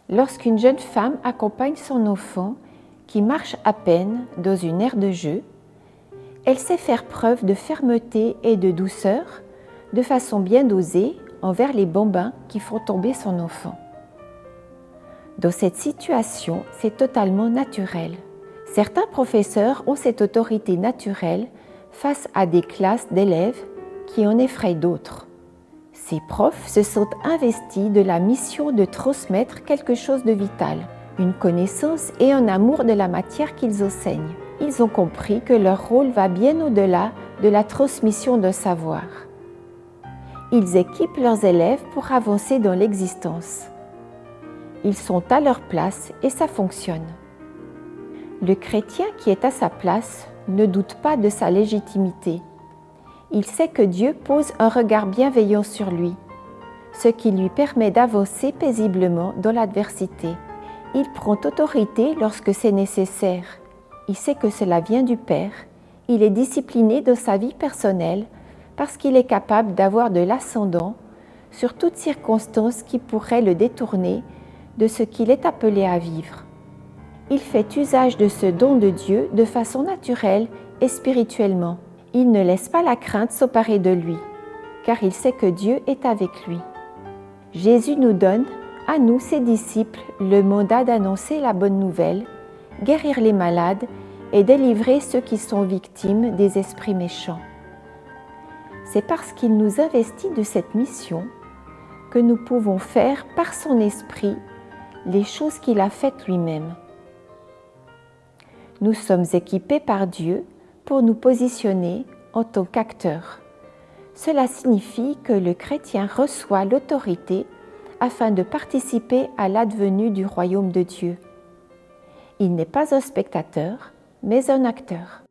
lorsqu'une jeune femme accompagne son enfant qui marche à peine dans une aire de jeu, elle sait faire preuve de fermeté et de douceur, de façon bien dosée envers les bambins qui font tomber son enfant. Dans cette situation, c'est totalement naturel. Certains professeurs ont cette autorité naturelle face à des classes d'élèves qui en effraient d'autres. Ces profs se sont investis de la mission de transmettre quelque chose de vital, une connaissance et un amour de la matière qu'ils enseignent. Ils ont compris que leur rôle va bien au-delà de la transmission d'un savoir. Ils équipent leurs élèves pour avancer dans l'existence. Ils sont à leur place et ça fonctionne. Le chrétien qui est à sa place ne doute pas de sa légitimité. Il sait que Dieu pose un regard bienveillant sur lui, ce qui lui permet d'avancer paisiblement dans l'adversité. Il prend autorité lorsque c'est nécessaire. Il sait que cela vient du Père. Il est discipliné dans sa vie personnelle parce qu'il est capable d'avoir de l'ascendant sur toute circonstance qui pourrait le détourner de ce qu'il est appelé à vivre. Il fait usage de ce don de Dieu de façon naturelle et spirituellement. Il ne laisse pas la crainte s'emparer de lui, car il sait que Dieu est avec lui. Jésus nous donne, à nous, ses disciples, le mandat d'annoncer la bonne nouvelle, guérir les malades et délivrer ceux qui sont victimes des esprits méchants. C'est parce qu'il nous investit de cette mission que nous pouvons faire par son esprit les choses qu'il a faites lui-même. Nous sommes équipés par Dieu pour nous positionner en tant qu'acteurs. Cela signifie que le chrétien reçoit l'autorité afin de participer à l'advenue du royaume de Dieu. Il n'est pas un spectateur, mais un acteur.